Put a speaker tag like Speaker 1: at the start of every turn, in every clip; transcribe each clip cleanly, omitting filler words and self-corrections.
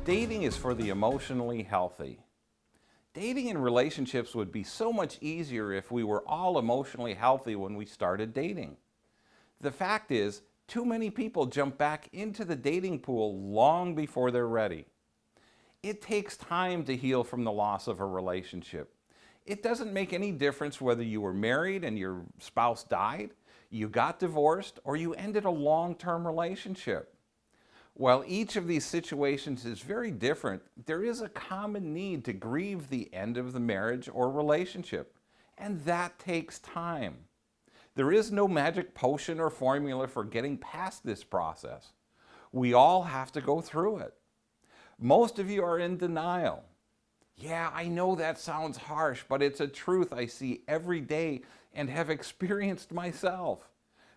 Speaker 1: Dating is for the emotionally healthy. Dating and relationships would be so much easier if we were all emotionally healthy when we started dating. The fact is, too many people jump back into the dating pool long before they're ready. It takes time to heal from the loss of a relationship. It doesn't make any difference whether you were married and your spouse died, you got divorced, or you ended a long-term relationship. While each of these situations is very different, there is a common need to grieve the end of the marriage or relationship, and that takes time. There is no magic potion or formula for getting past this process. We all have to go through it. Most of you are in denial. Yeah, I know that sounds harsh, but it's a truth I see every day and have experienced myself.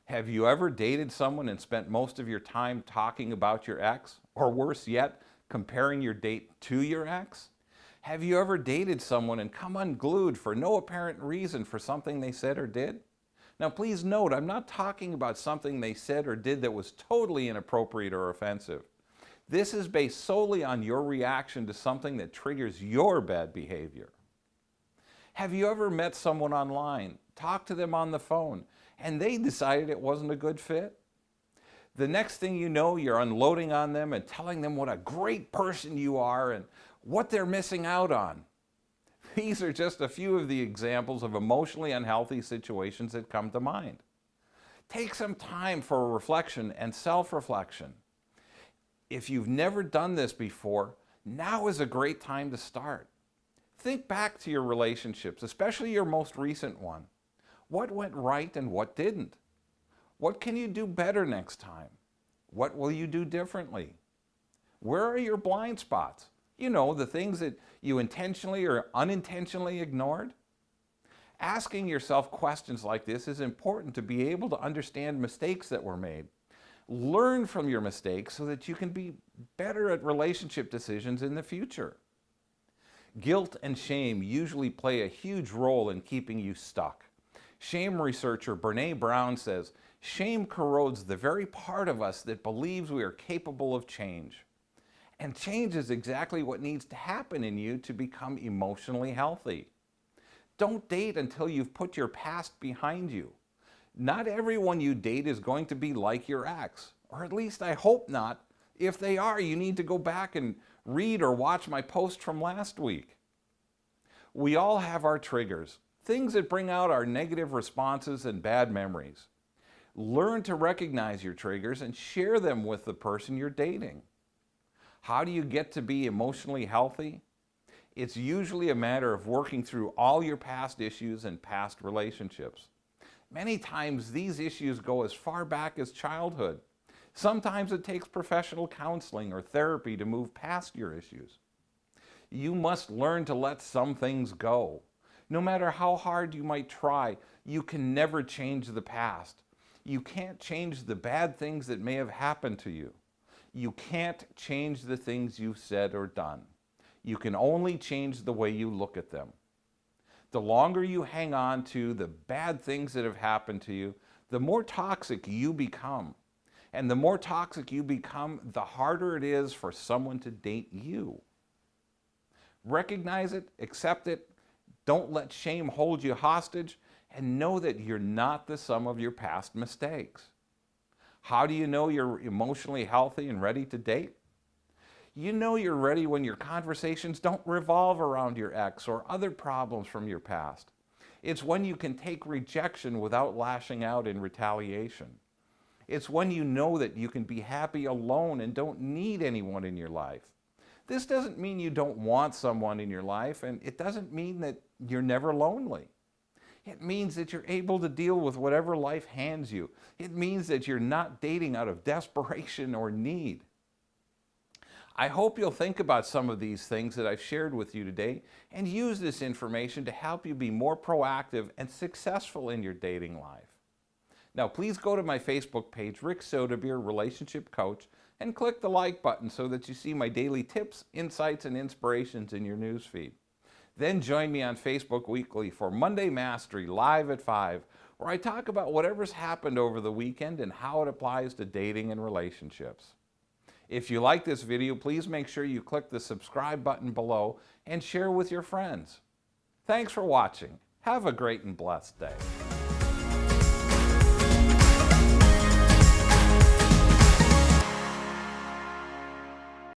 Speaker 1: Have you ever dated someone and spent most of your time talking about your ex? Or worse yet, comparing your date to your ex? Have you ever dated someone and come unglued for no apparent reason for something they said or did? Now please note, I'm not talking about something they said or did that was totally inappropriate or offensive. This is based solely on your reaction to something that triggers your bad behavior. Have you ever met someone online, talked to them on the phone, and they decided it wasn't a good fit? The next thing you know, you're unloading on them and telling them what a great person you are and what they're missing out on. These are just a few of the examples of emotionally unhealthy situations that come to mind. Take some time for reflection and self-reflection. If you've never done this before, now is a great time to start. Think back to your relationships, especially your most recent one. What went right and what didn't? What can you do better next time? What will you do differently? Where are your blind spots? You know, the things that you intentionally or unintentionally ignored. Asking yourself questions like this is important to be able to understand mistakes that were made. Learn from your mistakes so that you can be better at relationship decisions in the future. Guilt and shame usually play a huge role in keeping you stuck. Shame researcher Brene Brown says, shame corrodes the very part of us that believes we are capable of change. And change is exactly what needs to happen in you to become emotionally healthy. Don't date until you've put your past behind you. Not everyone you date is going to be like your ex, or at least I hope not. If they are, you need to go back and read or watch my post from last week. We all have our triggers, things that bring out our negative responses and bad memories. Learn to recognize your triggers and share them with the person you're dating. How do you get to be emotionally healthy? It's usually a matter of working through all your past issues and past relationships. Many times these issues go as far back as childhood. Sometimes it takes professional counseling or therapy to move past your issues. You must learn to let some things go. No matter how hard you might try, you can never change the past. You can't change the bad things that may have happened to you. You can't change the things you've said or done. You can only change the way you look at them. The longer you hang on to the bad things that have happened to you, the more toxic you become. And the more toxic you become, the harder it is for someone to date you. Recognize it, accept it, don't let shame hold you hostage, and know that you're not the sum of your past mistakes. How do you know you're emotionally healthy and ready to date? You know you're ready when your conversations don't revolve around your ex or other problems from your past. It's when you can take rejection without lashing out in retaliation. It's when you know that you can be happy alone and don't need anyone in your life. This doesn't mean you don't want someone in your life, and it doesn't mean that you're never lonely. It means that you're able to deal with whatever life hands you. It means that you're not dating out of desperation or need. I hope you'll think about some of these things that I've shared with you today and use this information to help you be more proactive and successful in your dating life. Now please go to my Facebook page, Rick Soetebier, Relationship Coach, and click the like button so that you see my daily tips, insights, and inspirations in your newsfeed. Then join me on Facebook weekly for Monday Mastery live at 5, where I talk about whatever's happened over the weekend and how it applies to dating and relationships. If you like this video, please make sure you click the subscribe button below and share with your friends. Thanks for watching. Have a great and blessed day.